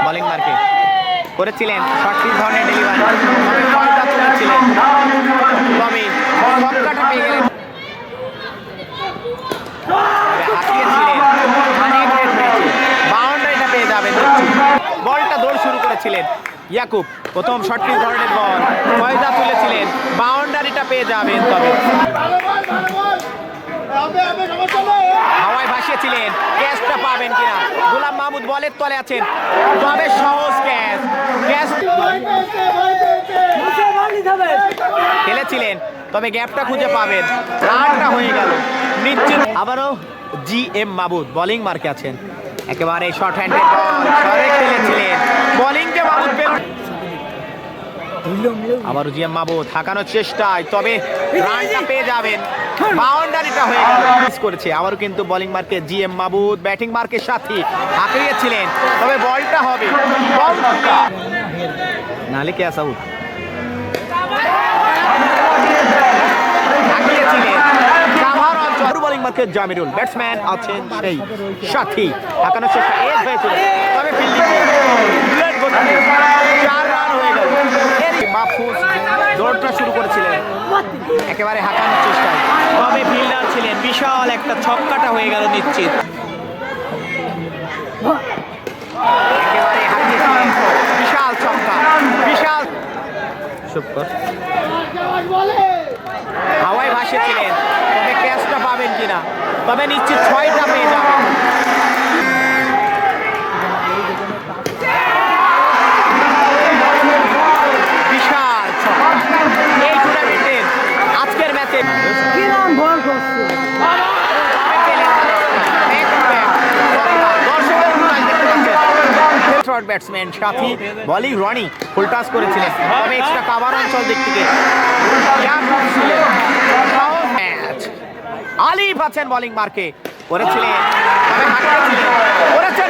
Bowling মার্কে করেছিলেন সঠিক ধরনের ডেলিভারি, তুলেছিলেন তবে ছক্কাটা পেয়ে গেলেন, বাউন্ডারিটা পেয়ে যাবেন। বলটা দৌড় শুরু করেছিলেন ইয়াকুব, প্রথম সঠিক ধরনের বল, ফয়দা তুলেছিলেন, বাউন্ডারিটা পেয়ে যাবেন। তবে হাওয়ায় ভাসিয়েছিলেন, ক্যাচটা পাবেন কিনা, গোলাম মাহমুদ বলের তলে আছেন, তবে সহজ ক্যাচ খেলেছিলেন, তবে গ্যাপটা খুঁজে পাবেন, রানটা হয়ে গেল নিশ্চিত। আবারও জি এম মাহমুদ বোলিং মার্কে আছেন, একেবারে শর্ট হ্যান্ডেড বল সরে খেলেছিলেন, বোলিং যে মাহমুদ পেল, আবারও জি এম মাহমুদ হাঁকানোর চেষ্টায়, তবে রানটা পেয়ে যাবেন, বাউন্ডারিটা হয়ে গেল, মিস করেছে। আবারও কিন্তু বোলিং মার্কে জি এম মাহমুদ, ব্যাটিং মার্কের সাথে হাঁকিয়েছিলেন, তবে বলটা হবে নালে ক্যাচ আউট, জামিরুল ব্যাটসম্যান আছেন সেই সাথী, হাঁকানোর চেষ্টা এজ হয়েছিল, তবে ফিল্ডিং 4 রান হয়ে গেল। মাহফুজ দৌড়টা শুরু করেছিলেন, একেবারে হাঁকানোর চেষ্টায়, তবে ফিল্ডার ছিলেন, বিশাল একটা ছক্কাটা হয়ে গেল নিশ্চিত, একেবারে হাঁকিয়েছিলেন, বিশাল ছক্কা, বিশাল হাওয়ায় ভাসিয়েছিলেন, তবে ক্যাচটা পাবেন কিনা, তবে নিশ্চিত 6টা পেয়ে যাবেন। বিশাল ছক্কা এই টুর্নামেন্টের আজকের ম্যাচে ব্যাটসম্যান সাথী বলিং রনি ফুল টাচ করেছিলেন, তবে এক্সট্রা কাভার অঞ্চল দিক থেকে আলিফ আছেন বোলিং মার্কে করেছিলেন, তবে হাঁকিয়েছিলেন, করেছেন